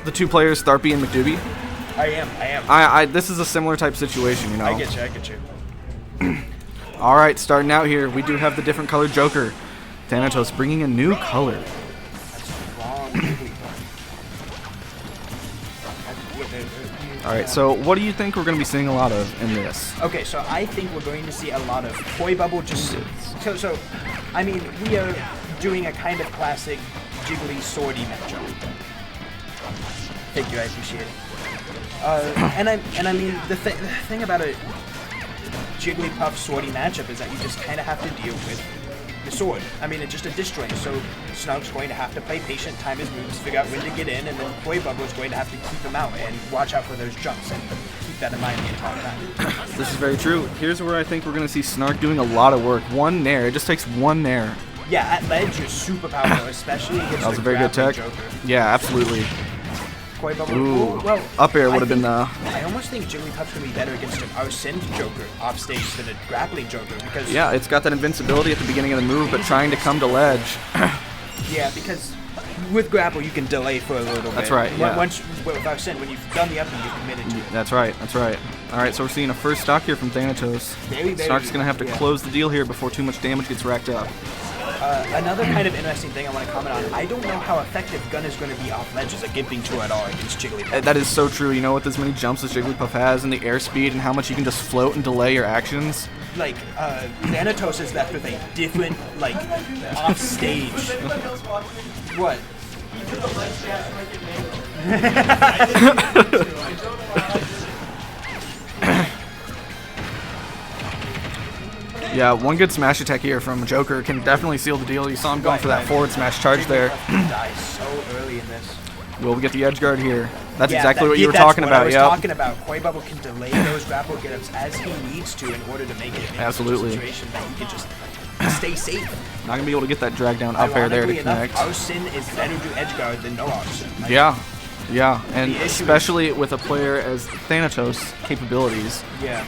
the two players, Tharpy and McDoobie? I am. This is a similar type situation, you know. I get you. All right, starting out here, we do have the different colored Joker. Thanatos bringing a new color. All right, so what do you think we're going to be seeing a lot of in this? Okay, so I think we're going to see a lot of Koibubble just... So, I mean, we are doing a kind of classic Jiggly Swordy matchup. Thank you, I appreciate it. And I mean, the thing about a Jigglypuff Swordy matchup is that you just kind of have to deal with the sword. I mean, it's just a disjoint, so Snark's going to have to play patient, time his moves, figure out when to get in, and then Koibubble is going to have to keep him out and watch out for those jumps and keep that in mind the entire time. This is very true. Here's where I think we're going to see Snark doing a lot of work. One nair. It just takes one nair. Yeah, at ledge, you're super powerful, especially against that was a very good tech. Joker. Yeah, absolutely. Koibubble. Ooh, well, up air would have been the... I almost think Jigglypuff's going to be better against an Arsene Joker off stage than a grappling Joker because... Yeah, it's got that invincibility at the beginning of the move, but trying to come to ledge. Yeah, because with grapple, you can delay for a little bit. That's right, yeah. With Arsene, when you've done the up, you've committed to it. That's right, that's right. All right, so we're seeing a first stock here from Thanatos. Snark's going to have to close the deal here before too much damage gets racked up. Another kind of interesting thing I want to comment on, I don't know how effective Gun is going to be off ledge as a gimping tool at all against Jigglypuff. That is so true. You know, with as many jumps as Jigglypuff has and the airspeed and how much you can just float and delay your actions. Like, Thanatos is left with a different, like, off stage. What? Yeah, one good smash attack here from Joker can definitely seal the deal. You saw him going for that forward smash charge there. Dies so early in this. Will we get the edge guard here? That's exactly what you were talking about. Yeah, that's what I was talking about. Koibubble can delay those grapple get-ups as he needs to in order to make it into a situation that he can just stay safe. Not going to be able to get that drag down up air there to connect. Arsene is better to edge guard than no Arsene. Like, yeah, and especially with a player as Thanatos' capabilities. Yeah.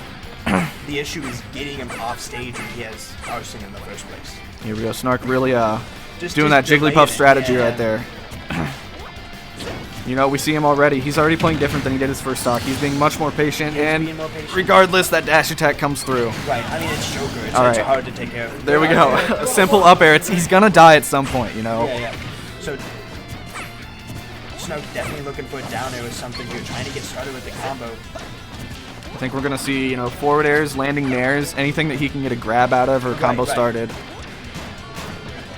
The issue is getting him off stage when he has Arsene in the first place. Here we go. Snark really doing that Jigglypuff strategy right there. You know, we see him already. He's already playing different than he did his first stock. He's being much more patient, regardless, that dash attack comes through. Right. I mean, it's Joker. It's hard to take care of. There we go. A simple up air. He's going to die at some point, you know. Yeah. So, Snark definitely looking for a down air or something here, trying to get started with the combo. I think we're going to see, you know, forward airs, landing nairs, anything that he can get a grab out of or combo started.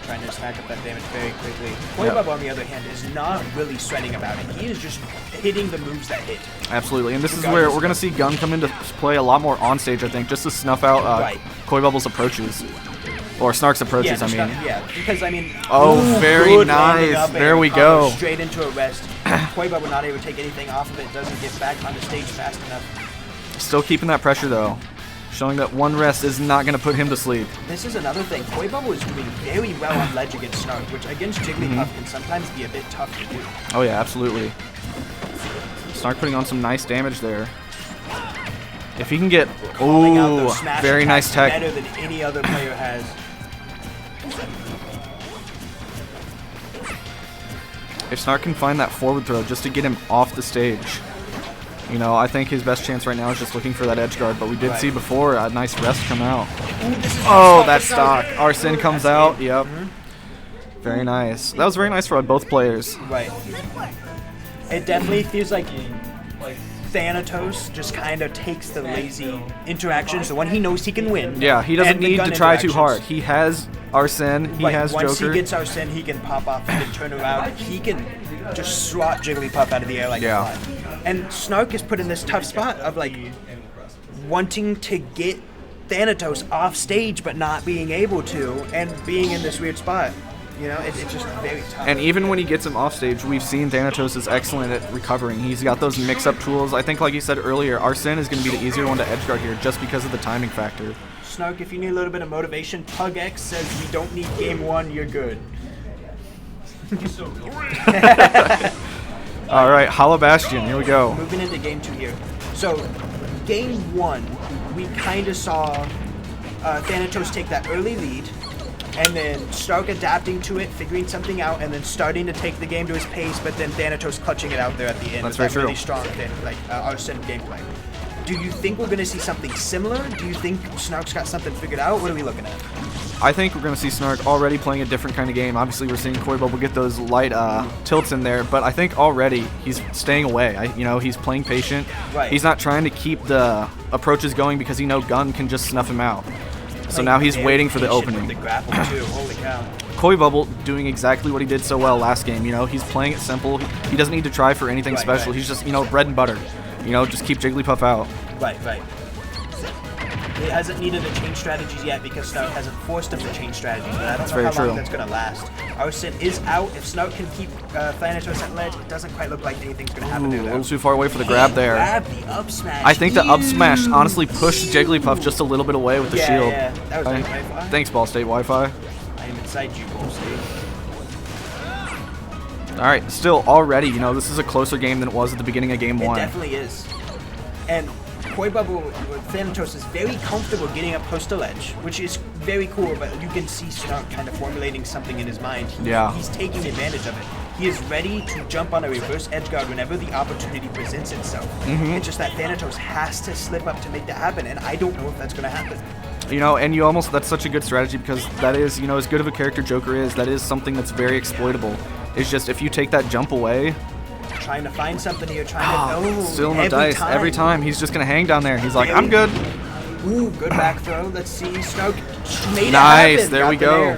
Trying to stack up that damage very quickly. Koibubble, on the other hand, is not really sweating about it. He is just hitting the moves that hit. Absolutely, and this is where we're going to see Gun come into play a lot more on stage, I think, just to snuff out Koibubble's approaches. Or Snark's approaches, I mean. Yeah, because, I mean... Oh, very nice. There we go. Straight into a rest. Koibubble not able to take anything off of it, doesn't get back on the stage fast enough. Still keeping that pressure, though. Showing that one rest is not going to put him to sleep. This is another thing. Koibubble is doing very well on ledge against Snark, which against Jigglypuff can sometimes be a bit tough to do. Oh, yeah, absolutely. Snark putting on some nice damage there. If he can get... Ooh, very nice tech. Better than any other player has. If Snark can find that forward throw just to get him off the stage, you know, I think his best chance right now is just looking for that edge guard, but we did see before a nice rest come out. Oh, that stock. Arsene comes out. Yep. Very nice. That was very nice for both players. Right. It definitely feels like Thanatos just kind of takes the lazy interactions, the one he knows he can win. Yeah, he doesn't need to try too hard. He has Arsene, he has Joker. Once he gets Arsene, he can pop off, he can turn around, he can just swat Jigglypuff out of the air like a fly. And Snark is put in this tough spot of like wanting to get Thanatos off stage but not being able to, and being in this weird spot. You know, it's just very tough. And even when he gets him off stage, we've seen Thanatos is excellent at recovering. He's got those mix-up tools. I think, like you said earlier, Arsene is going to be the easier one to edge guard here just because of the timing factor. Snark, if you need a little bit of motivation, Pug X says we don't need game one, you're good. All right, Hollow Bastion, here we go. Moving into game 2 here. So, game 1, we kind of saw Thanatos take that early lead, and then Snark adapting to it, figuring something out, and then starting to take the game to his pace, but then Thanatos clutching it out there at the end. That's very true. Really strong Arsene gameplay. Do you think we're going to see something similar? Do you think Snark's got something figured out? What are we looking at? I think we're going to see Snark already playing a different kind of game. Obviously, we're seeing Koibubble get those light tilts in there, but I think already he's staying away. He's playing patient. Right. He's not trying to keep the approaches going because he knows Gun can just snuff him out. So now he's waiting for the opening. The grapple too. Holy cow. Koibubble doing exactly what he did so well last game. He's playing it simple. He doesn't need to try for anything special. Right. He's just, bread and butter. Just keep Jigglypuff out. Right. It hasn't needed to change strategies yet because Snark hasn't forced him to change strategies, but I don't know how long that's going to last. Arsene is out. If Snark can keep Thanatos at ledge, it doesn't quite look like anything's going to happen there. A little too far away for the grab there. Grab the up smash. I think the up smash honestly pushed Jigglypuff just a little bit away with the shield. Yeah, that was Wi-Fi. Thanks, Ball State Wi-Fi. I am inside you, Ball State. All right, still already, this is a closer game than it was at the beginning of game 1. It definitely is. And Koibubble with Thanatos is very comfortable getting up close to ledge, which is very cool, but you can see Snark kind of formulating something in his mind. He's taking advantage of it. He is ready to jump on a reverse edge guard whenever the opportunity presents itself. It's just that Thanatos has to slip up to make that happen, and I don't know if that's going to happen. And that's such a good strategy because that is, as good of a character Joker is, that is something that's very exploitable. It's just if you take that jump away, trying to find something here, trying to still in the dice every time. He's just gonna hang down there. He's like, I'm good. Ooh, good back throw. Let's see. Snark made it nice. happen. There we go.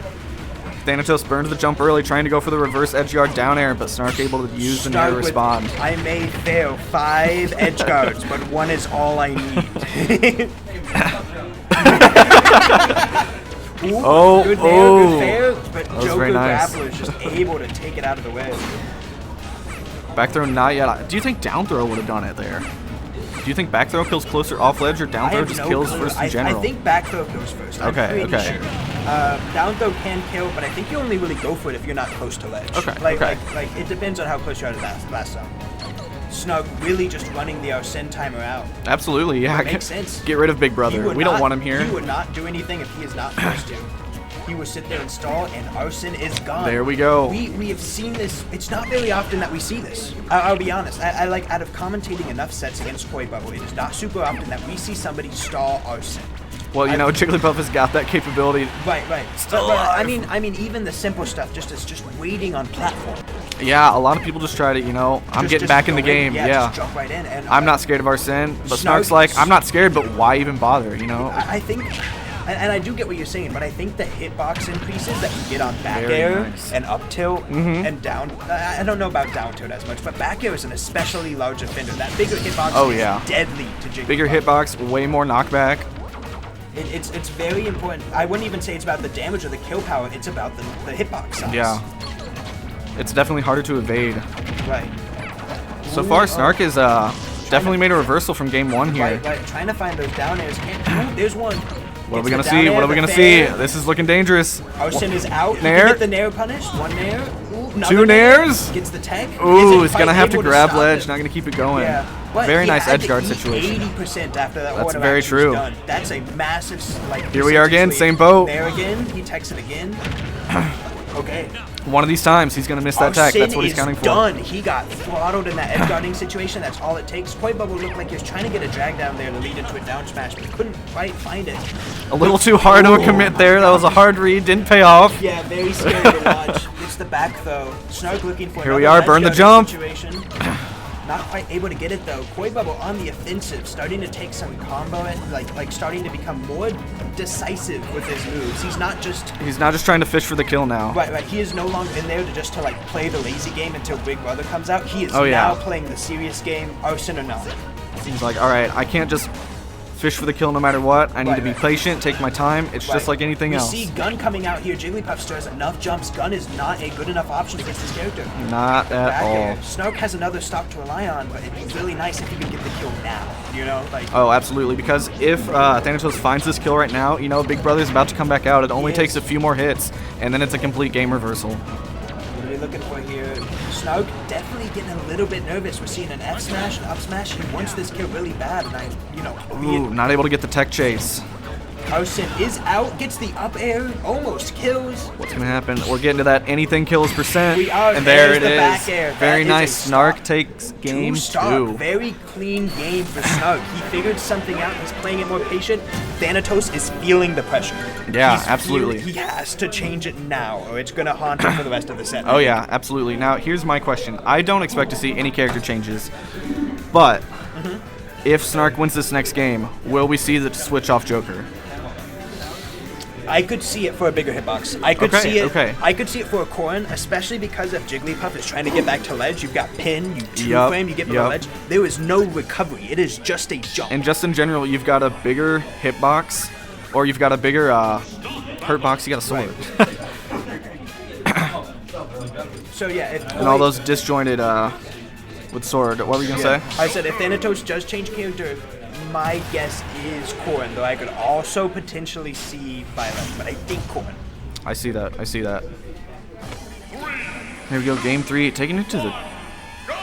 Thanatos burned the jump early, trying to go for the reverse edge guard down air, but Snark able to use the nair to respond. I may fail 5 edge guards, but 1 is all I need. Ooh, good fair, but Joker Grappler is just able to take it out of the way. Back throw not yet. Do you think down throw would have done it there? Do you think back throw kills closer off ledge or down throw just kills first in general? I think back throw kills first. Okay. Sure. Down throw can kill, but I think you only really go for it if you're not close to ledge. Like it depends on how close you are to last zone. Snug really just running the Arsene timer out. Absolutely, yeah. Makes sense. Get rid of Big Brother. We don't want him here. He would not do anything if he is not forced to. He would sit there and stall, and Arsene is gone. There we go. We have seen this. It's not very often that we see this. I'll be honest. I like, out of commentating enough sets against Koibubble, it is not super often that we see somebody stall Arsene. Well, Jigglypuff has got that capability. Right. But I mean, even the simple stuff, just waiting on platform. Yeah, a lot of people just try to, I'm getting back in the game. Yeah. Just jump right in. And I'm not scared of Arsene, but Snark's like, I'm not scared, but why even bother? I think. And I do get what you're saying, but I think the hitbox increases that you get on back air and up tilt and down. I don't know about down tilt as much, but back air is an especially large offender. That bigger hitbox is deadly to Jigglypuff. Bigger hitbox, way more knockback. It's very important. I wouldn't even say it's about the damage or the kill power. It's about the hitbox size. Yeah. It's definitely harder to evade. Right. So far, Snark has definitely made a reversal from game 1 here. Right. Trying to find those down airs. There's one. What are we going to see? What are we going to see? This is looking dangerous. Arsene is out. Nair. He can get the nair punished. 1 nair. Ooh, 2 nairs. Gets the tech. Ooh, he's going to have to grab ledge. Not going to keep it going. Yeah. But very nice edge guard situation. 80% after that. That's very true. Done. That's a massive, here we are again, same boat. There again. He techs it again. Okay. One of these times, he's going to miss that tech. That's what he's counting for. Done. He got throttled in that edge guarding situation. That's all it takes. Koibubble looked like he was trying to get a drag down there to lead into a down smash, but couldn't quite find it. A little too hard of a commit there. That was a hard read. Didn't pay off. Yeah, very scary to watch. It's the back throw. Snark looking for here we are. Burn the jump. Situation. Not quite able to get it though. Koibubble on the offensive, starting to take some combo and like starting to become more decisive with his moves. He's not just trying to fish for the kill now. Right. He is no longer in there to just play the lazy game until Big Brother comes out. He is now playing the serious game, Arsene or not. He's like, all right, I can't just fish for the kill no matter what. I need to be patient, take my time. It's just like anything else. We see Gun coming out here. Jigglypuff still has enough jumps. Gun is not a good enough option against this character. Not at all. Snark has another stock to rely on, but it'd be really nice if he could get the kill now. Oh, absolutely. Because if Thanatos finds this kill right now, Big Brother's about to come back out. It only takes a few more hits, and then it's a complete game reversal. What are we looking for here? Snark definitely getting a little bit nervous. We're seeing an F smash, an up smash. He wants this kill really bad, and Ooh, not able to get the tech chase. Arsene is out, gets the up air, almost kills. What's gonna happen? We're getting to that anything kills percent. We are. And there it the is. Back air. Very That nice. is a Snark stop. takes game 2. Very clean game for Snark. He figured something out. He's playing it more patient. Thanatos is feeling the pressure. Yeah, He's absolutely. He has to change it now, or it's gonna haunt him for the rest of the set. Oh yeah, absolutely. Now here's my question. I don't expect to see any character changes, but if Snark wins this next game, will we see the switch off Joker? I could see it for a bigger hitbox. I could see it. Okay. I could see it for a Corrin, especially because if Jigglypuff is trying to get back to ledge, you've got pin, you two-frame, you get below ledge. There is no recovery. It is just a jump. And just in general, you've got a bigger hitbox, or you've got a bigger hurt box. You got a sword. So yeah, And all those disjointed with sword. What were you gonna say? I said if Thanatos does change character, my guess is Corrin, though I could also potentially see Violet, but I think Corrin. I see that. I see that. Here we go, game 3, taking it to the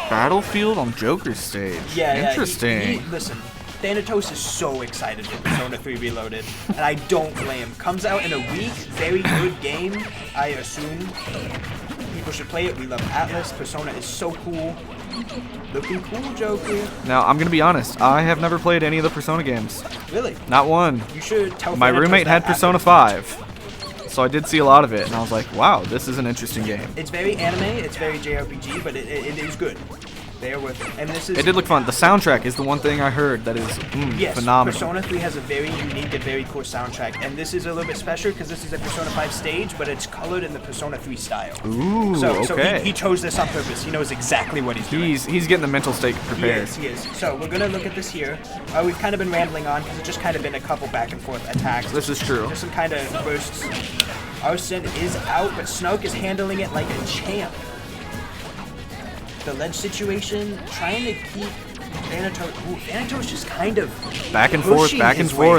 battlefield on Joker's stage. Yeah, interesting. Yeah, listen, Thanatos is so excited for Persona 3 Reloaded, and I don't blame him. Comes out in a week, very good game, I assume. People should play it. We love Atlas. Persona is so cool. Looking cool, Joker. Now, I'm going to be honest. I have never played any of the Persona games. Really? Not one. You should tell My Thanatos roommate that had Persona after. 5. So I did see a lot of it, and I was like, wow, this is an interesting game. It's very anime, it's very JRPG, but it is good. They are worth it. And this is... It did look fun. The soundtrack is the one thing I heard that is Yes, phenomenal. Persona 3 has a very unique and very cool soundtrack, and this is a little bit special because this is a Persona 5 stage, but it's colored in the Persona 3 style. Ooh, So okay. he chose this on purpose. He knows exactly what he's doing. He's getting the mental state prepared. He is. So we're gonna look at this here. We've kind of been rambling on because it's just kind of been a couple back and forth attacks. This is true. Just some kind of bursts. Arsene is out, but Snoke is handling it like a champ. The ledge situation, trying to keep Thanatos. Ooh, Thanatos just kind of Back and forth,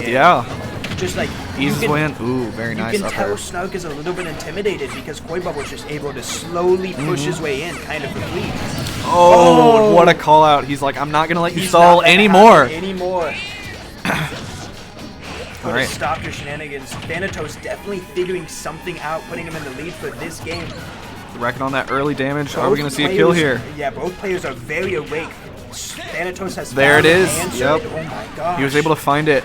in. yeah. Just like Eases you can, win. Ooh, very nice. You can up tell there. Snoke is a little bit intimidated because Koibubble was just able to slowly push his way in, kind of for lead. Oh, what a call out. He's like, I'm not going to let you He's stall not letting it anymore. happen anymore. All right. Stop your shenanigans. Thanatos definitely figuring something out, putting him in the lead for this game. Racking on that early damage. Are we Both going to see a players- kill here? Yeah, both players are very awake. Thanatos has There found it the is. answer. Yep. Oh my gosh. He was able to find it.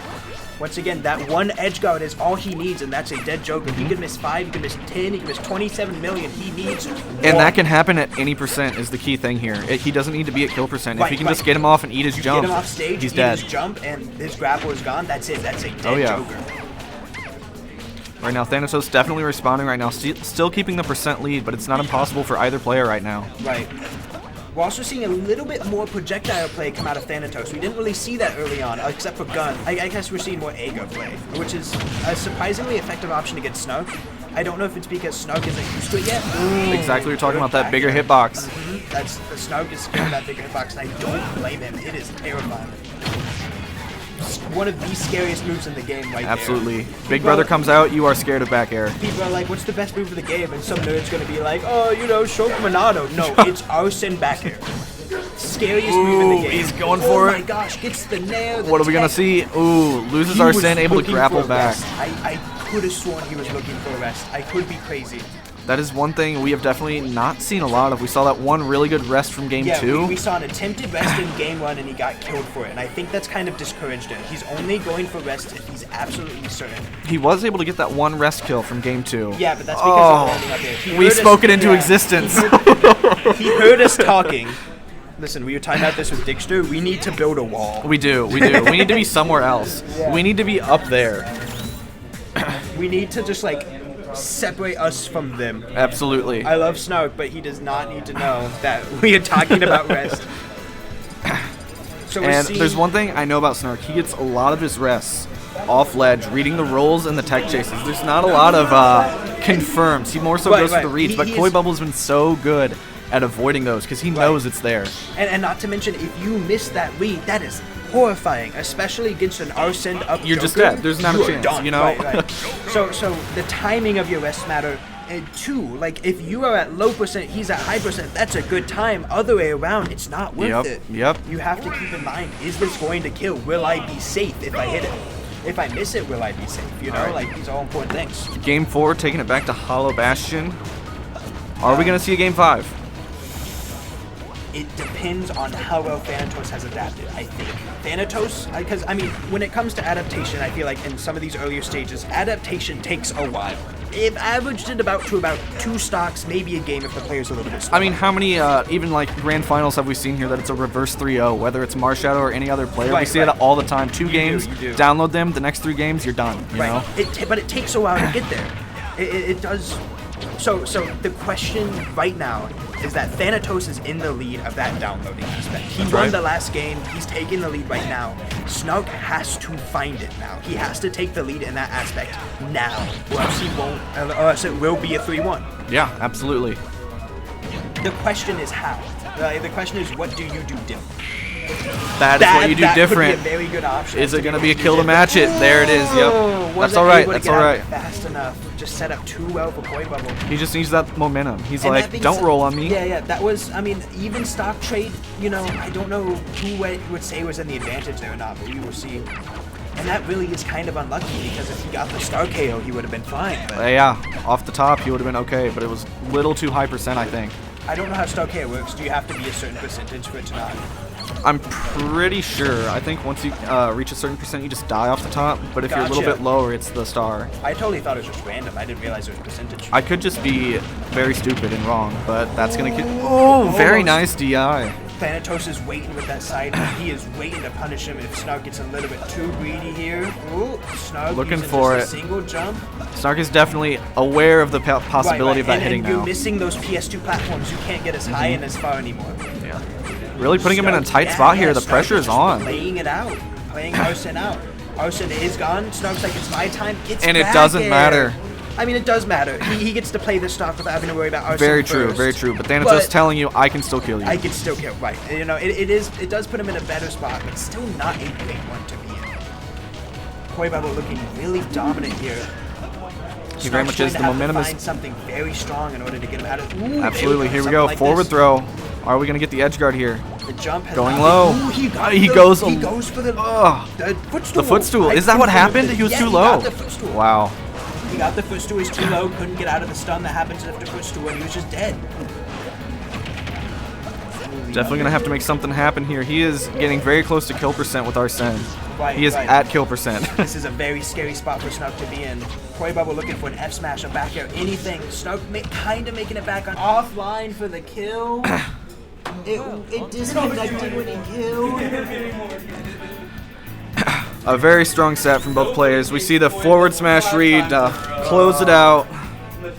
Once again, that one edge guard is all he needs, and that's a dead Joker. He could miss 5, he could miss 10, he could miss 27 million. He needs And that can happen at any percent is the key thing here. He doesn't need to be at kill percent. If he can just get him off and eat his jump, get him off stage, he's eat dead. his jump, and his grapple is gone. That's it. That's a dead Oh, yeah. Joker. Right now, Thanatos definitely responding right now. Still keeping the percent lead, but it's not impossible for either player right now. Right. We're also seeing a little bit more projectile play come out of Thanatos. We didn't really see that early on, except for gun. I guess we're seeing more Ego play, which is a surprisingly effective option against Snoke. I don't know if it's because Snoke isn't used to it yet. Ooh, Exactly, we're talking about that back bigger there. hitbox. That's the Snoke is scared of that bigger hitbox, and I don't blame him. It is terrifying. One of the scariest moves in the game right Absolutely. there. Big brother comes out, you are scared of back air. People are like, what's the best move of the game? And some nerd's gonna be like, oh, you know, Shokumanado. No, it's Arsene back air. Scariest move in the game. He's going for Oh it. my gosh, gets the nair. What are we going to see? Ooh, loses He was Arsene, able to looking grapple for a back. rest. I could have sworn he was looking for a rest. I could be crazy. That is one thing we have definitely not seen a lot of. We saw that one really good rest from game Yeah, 2. we saw an attempted rest in game 1 and he got killed for it. And I think that's kind of discouraged him. He's only going for rest if he's absolutely certain. He was able to get that one rest kill from game 2. Yeah, but that's because of landing up there. He We heard us- spoke it into yeah, existence. He heard us talking. Listen, we were talking about this with Dixter. We need to build a wall. We do. We need to be somewhere else. Yeah. We need to be up there. We need to just like separate us from them. Absolutely. I love Snark, but he does not need to know that we are talking about rest. So we're And seeing- there's one thing I know about Snark. He gets a lot of his rests off ledge, reading the rolls and the tech chases. There's not a lot of confirms. He more so Right, goes for right. the reads, but He is- Koibubble's been so good at avoiding those because he knows it's there. And not to mention, if you miss that read, that is horrifying, especially against an Arsene up You're just Joker. dead. There's not a You are chance, done. you know? Right. So the timing of your rests matter. And two, like if you are at low percent, he's at high percent, that's a good time. Other way around, it's not worth it. Yep. You have to keep in mind, is this going to kill? Will I be safe if I hit it? if I miss it, will I be safe? You know, like these are all important things. Game 4, taking it back to Hollow Bastion. Are we going to see a Game 5? It depends on how well Thanatos has adapted, I think. Thanatos, because, I mean, when it comes to adaptation, I feel like in some of these earlier stages, adaptation takes a while. It averaged it about 2 stocks, maybe a game if the player's a little bit slow. I mean, how many, even like grand finals have we seen here that it's a reverse 3-0, whether it's Marshadow or any other player? We see it all the time. 2 games, download them, the next 3 games, you're done, you know? But it takes a while to get there. It does. So the question right now is that Thanatos is in the lead of that downloading aspect. He won the last game. He's taking the lead right now. Snark has to find it now. He has to take the lead in that aspect now, or else he won't. Or else it will be a 3-1. Yeah, absolutely. The question is how. The question is, what do you do different? That is what you do different. Could be a very good option. Is it going to be a kill to match it? There it is. Yep. That's all right. That's all right. Fast enough. Just set up too well for Koibubble. He just needs that momentum. He's like, don't roll on me. Yeah. That was, I mean, even stock trade, you know, I don't know who would say was in the advantage there or not, but we will see. And that really is kind of unlucky because if he got the star KO, he would have been fine. But yeah, off the top, he would have been okay, but it was a little too high percent, I think. I don't know how star KO works. Do you have to be a certain percentage for it to not? I'm pretty sure. I think once you reach a certain percent, you just die off the top. But if you're a little bit lower, it's the star. I totally thought it was just random. I didn't realize it was percentage. I could just be very stupid and wrong, but that's going to get... Oh, very nice DI. Thanatos is waiting with that side. He is waiting to punish him if Snark gets a little bit too greedy here. Ooh, Snark looking for just a single jump. Snark is definitely aware of the possibility of that hitting now. You're missing those PS2 platforms. You can't get as high and as far anymore. Yeah. Really putting him in a tight spot here. The pressure is on. Playing it out. Playing Arsene out. Arsene is gone. Snark's like, it's my time. And it doesn't matter. I mean, it does matter. He gets to play this stock without having to worry about Arsene Very true, very true. But Thanatos telling you, I can still kill you. I can still kill, right. You know, it does put him in a better spot, but still not a great one to be in. Koibubble looking really dominant here. He very much is. The momentum is... find something very strong in order to get him out of... Ooh, absolutely, here we go. Like forward throw. Are we going to get the edge guard here? The jump has going low. Ooh, he goes for the footstool. The footstool. Is that what happened? He was too low. Wow. He got the footstool. He's too low. Couldn't get out of the stun that happens after footstool, and he was just dead. Definitely going to have to make something happen here. He is getting very close to kill percent with Arsene. He is at kill percent. This is a very scary spot for Snark to be in. Koibubble looking for an F smash, a back air, anything. Snark kind of making it back on offline for the kill. It disconnected when he killed. A very strong set from both players. We see the forward smash read close it out.